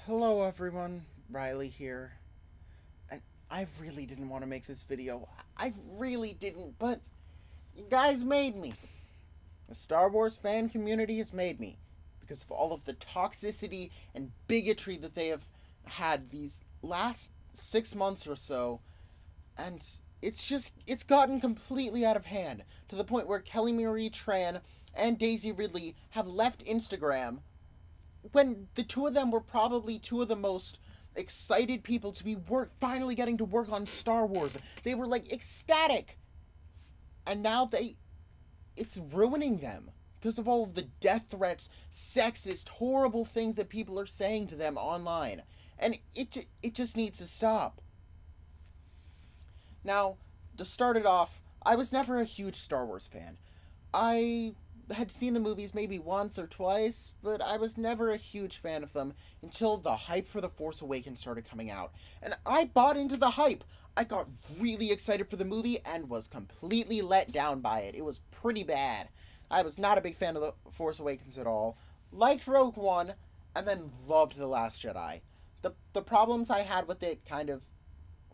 Hello everyone, Riley here. And I really didn't want to make this video. I really didn't, but you guys made me. The Star Wars fan community has made me because of all of the toxicity and bigotry that they have had these last 6 months or so. And it's gotten completely out of hand to the point where Kelly Marie Tran and Daisy Ridley have left Instagram when the two of them were probably two of the most excited people to be finally getting to work on Star Wars. They were like ecstatic. And now it's ruining them because of all of the death threats, sexist, horrible things that people are saying to them online. And it just needs to stop. Now, to start it off, I was never a huge Star Wars fan. I had seen the movies maybe once or twice, but I was never a huge fan of them until the hype for The Force Awakens started coming out. And I bought into the hype. I got really excited for the movie and was completely let down by it. It was pretty bad. I was not a big fan of The Force Awakens at all. Liked Rogue One, and then loved The Last Jedi. The problems I had with it kind of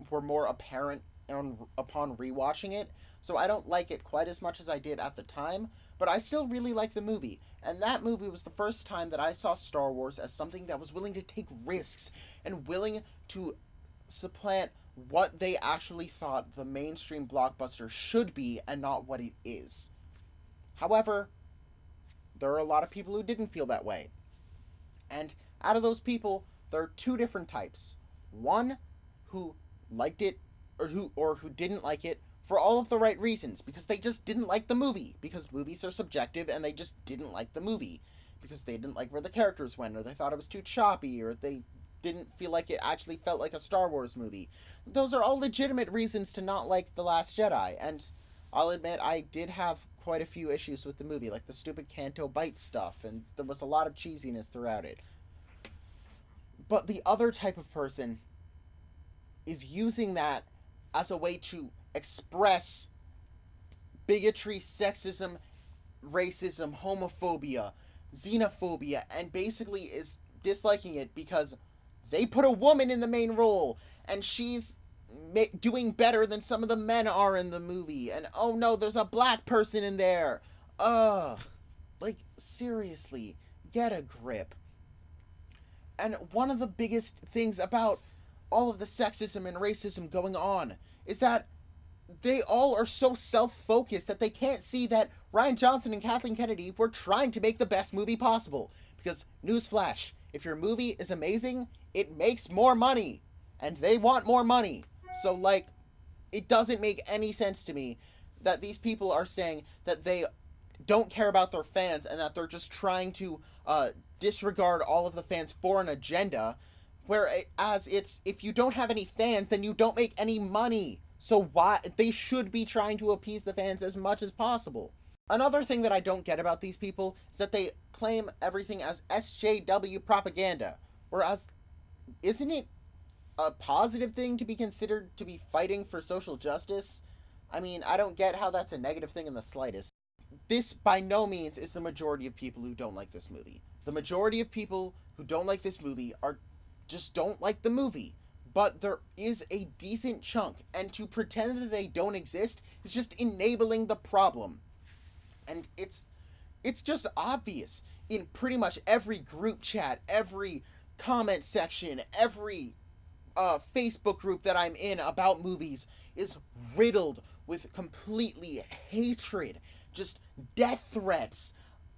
were more apparent upon rewatching it, so I don't like it quite as much as I did at the time, but I still really like the movie. And that movie was the first time that I saw Star Wars as something that was willing to take risks and willing to supplant what they actually thought the mainstream blockbuster should be and not what it is. However, there are a lot of people who didn't feel that way. And out of those people, there are two different types. One who liked it or who didn't like it for all of the right reasons, because they just didn't like the movie, because movies are subjective and they just didn't like the movie, because they didn't like where the characters went, or they thought it was too choppy, or they didn't feel like it actually felt like a Star Wars movie. Those are all legitimate reasons to not like The Last Jedi, and I'll admit I did have quite a few issues with the movie, like the stupid Canto Bight stuff, and there was a lot of cheesiness throughout it. But the other type of person is using that as a way to express bigotry, sexism, racism, homophobia, xenophobia, and basically is disliking it because they put a woman in the main role and she's doing better than some of the men are in the movie, and oh no, there's a black person in there. Like, seriously, get a grip. And one of the biggest things about all of the sexism and racism going on is that they all are so self-focused that they can't see that Rian Johnson and Kathleen Kennedy were trying to make the best movie possible. Because, newsflash, if your movie is amazing, it makes more money. And they want more money. So, like, it doesn't make any sense to me that these people are saying that they don't care about their fans and that they're just trying to disregard all of the fans for an agenda. Whereas it's, if you don't have any fans, then you don't make any money. So why they should be trying to appease the fans as much as possible. Another thing that I don't get about these people is that they claim everything as SJW propaganda. Whereas, isn't it a positive thing to be considered to be fighting for social justice? I mean, I don't get how that's a negative thing in the slightest. This, by no means, is the majority of people who don't like this movie. The majority of people who don't like this movie just don't like the movie. But there is a decent chunk, and to pretend that they don't exist is just enabling the problem. And it's just obvious in pretty much every group chat, every comment section, every Facebook group that I'm in about movies is riddled with completely hatred, just death threats,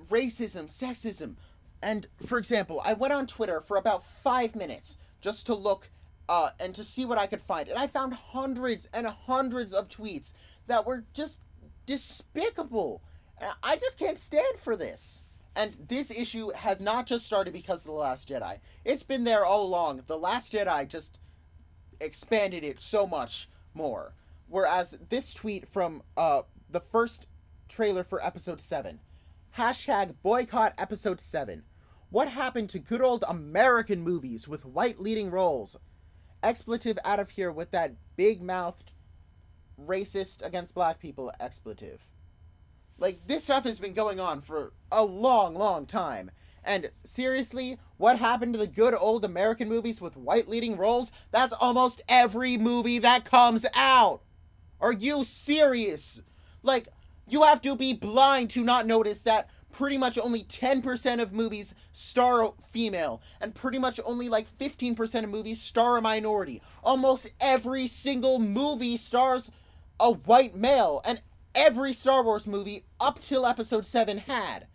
racism, sexism. And, for example, I went on Twitter for about 5 minutes just to look and to see what I could find. And I found hundreds and hundreds of tweets that were just despicable. And I just can't stand for this. And this issue has not just started because of The Last Jedi. It's been there all along. The Last Jedi just expanded it so much more. Whereas this tweet from the first trailer for Episode 7. Hashtag boycott Episode 7. What happened to good old American movies with white leading roles? Expletive out of here with that big-mouthed, racist against black people expletive. Like, this stuff has been going on for a long, long time. And seriously, what happened to the good old American movies with white leading roles? That's almost every movie that comes out. Are you serious? Like, you have to be blind to not notice that pretty much only 10% of movies star a female, and pretty much only like 15% of movies star a minority. Almost every single movie stars a white male, and every Star Wars movie up till episode 7 had.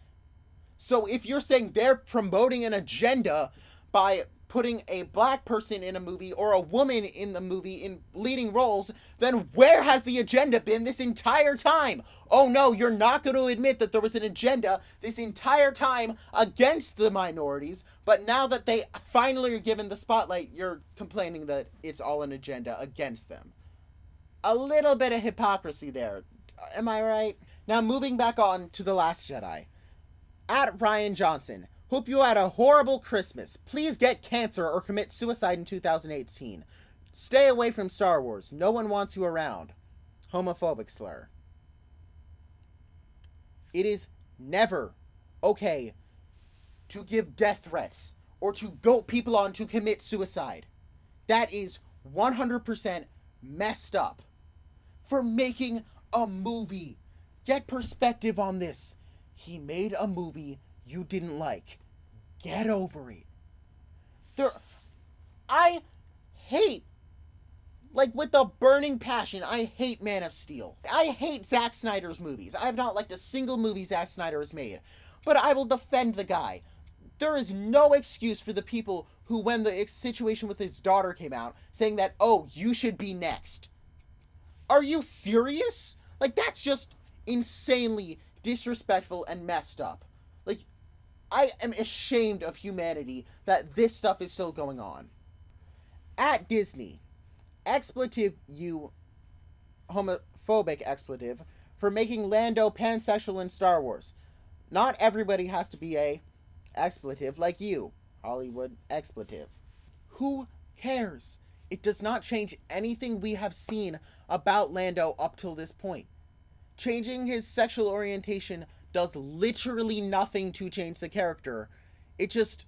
So if you're saying they're promoting an agenda by putting a black person in a movie or a woman in the movie in leading roles, then where has the agenda been this entire time? Oh no, you're not going to admit that there was an agenda this entire time against the minorities, but now that they finally are given the spotlight, you're complaining that it's all an agenda against them. A little bit of hypocrisy there. Am I right? Now moving back on to The Last Jedi. At Ryan Johnson, hope you had a horrible Christmas. Please get cancer or commit suicide in 2018. Stay away from Star Wars. No one wants you around. Homophobic slur. It is never okay to give death threats or to goat people on to commit suicide. That is 100% messed up. For making a movie. Get perspective on this. He made a movie you didn't like. Get over it. I hate, like with a burning passion, I hate Man of Steel. I hate Zack Snyder's movies. I have not liked a single movie Zack Snyder has made. But I will defend the guy. There is no excuse for the people who, when the situation with his daughter came out, saying that, oh, you should be next. Are you serious? Like, that's just insanely disrespectful and messed up. Like, I am ashamed of humanity that this stuff is still going on. At Disney, expletive you homophobic expletive for making Lando pansexual in Star Wars. Not everybody has to be a expletive like you, Hollywood expletive. Who cares? It does not change anything we have seen about Lando up till this point. Changing his sexual orientation does literally nothing to change the character. It just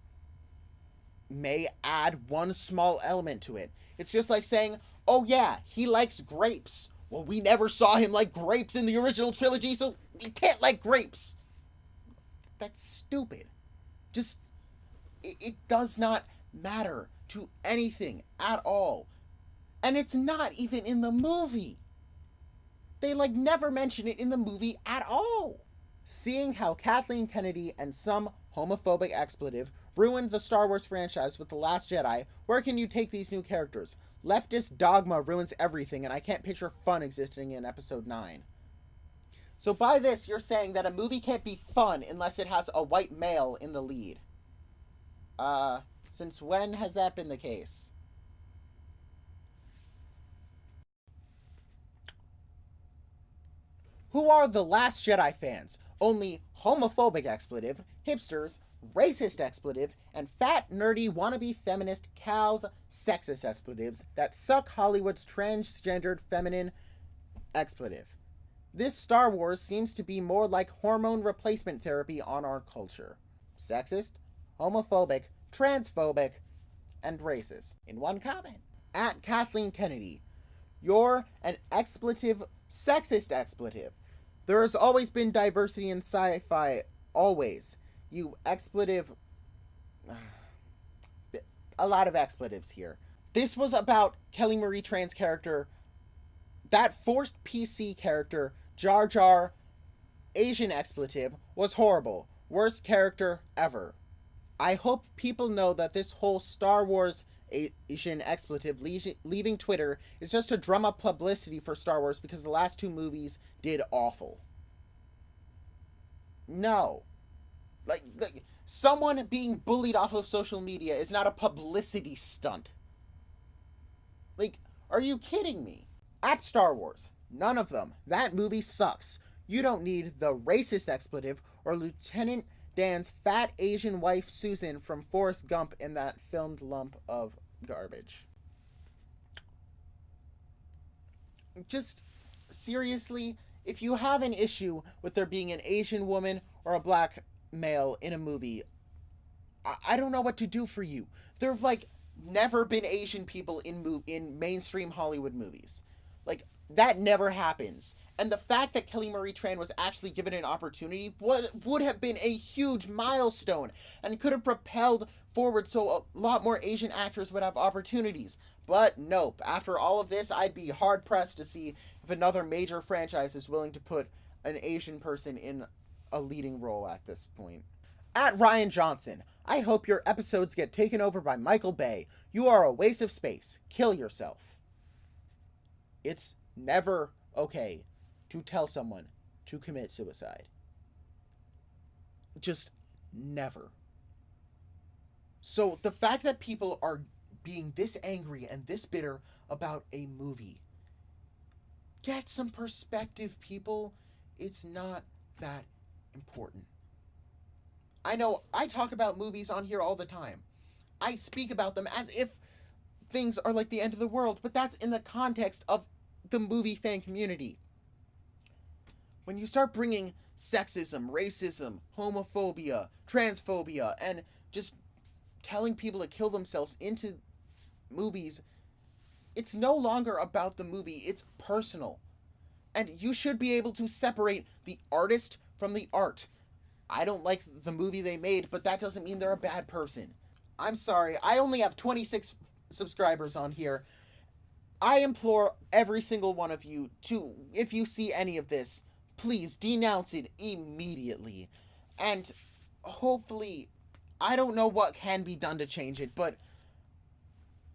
may add one small element to it. It's just like saying, oh yeah, he likes grapes. Well, we never saw him like grapes in the original trilogy, so he can't like grapes. That's stupid. Just, it does not matter to anything at all. And it's not even in the movie. They never mention it in the movie at all. Seeing how Kathleen Kennedy and some homophobic expletive ruined the Star Wars franchise with The Last Jedi, where can you take these new characters? Leftist dogma ruins everything, and I can't picture fun existing in Episode 9. So by this, you're saying that a movie can't be fun unless it has a white male in the lead. Since when has that been the case? Who are the Last Jedi fans? Only homophobic expletive, hipsters, racist expletive, and fat, nerdy, wannabe feminist cows, sexist expletives that suck Hollywood's transgendered feminine expletive. This Star Wars seems to be more like hormone replacement therapy on our culture. Sexist, homophobic, transphobic, and racist. In one comment. At Kathleen Kennedy, you're an expletive, sexist expletive. There has always been diversity in sci-fi, always. You expletive... A lot of expletives here. This was about Kelly Marie Tran's character, that forced PC character, Jar Jar, Asian expletive, was horrible. Worst character ever. I hope people know that this whole Star Wars Asian expletive leaving Twitter is just to drum up publicity for Star Wars because the last two movies did awful. No. Like someone being bullied off of social media is not a publicity stunt. Like, are you kidding me? At Star Wars, none of them. That movie sucks. You don't need the racist expletive or Lieutenant Dan's fat Asian wife Susan from Forrest Gump in that filmed lump of garbage. Just, seriously, if you have an issue with there being an Asian woman or a black male in a movie, I don't know what to do for you. There have like never been Asian people in mainstream Hollywood movies. Like that never happens. And the fact that Kelly Marie Tran was actually given an opportunity would have been a huge milestone and could have propelled forward so a lot more Asian actors would have opportunities. But nope. After all of this, I'd be hard pressed to see if another major franchise is willing to put an Asian person in a leading role at this point. At Ryan Johnson, I hope your episodes get taken over by Michael Bay. You are a waste of space. Kill yourself. It's never okay to tell someone to commit suicide. Just never. So the fact that people are being this angry and this bitter about a movie, get some perspective, people. It's not that important. I know I talk about movies on here all the time. I speak about them as if things are like the end of the world, but that's in the context of the movie fan community. When you start bringing sexism, racism, homophobia, transphobia, and just telling people to kill themselves into movies, it's no longer about the movie, it's personal. And you should be able to separate the artist from the art. I don't like the movie they made, but that doesn't mean they're a bad person. I'm sorry, I only have 26 subscribers on here. I implore every single one of you to, if you see any of this, please denounce it immediately. And hopefully, I don't know what can be done to change it, but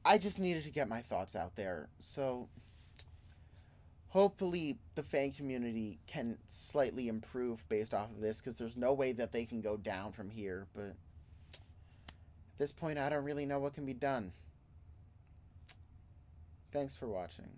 I just needed to get my thoughts out there. So hopefully the fan community can slightly improve based off of this, because there's no way that they can go down from here. But at this point, I don't really know what can be done. Thanks for watching.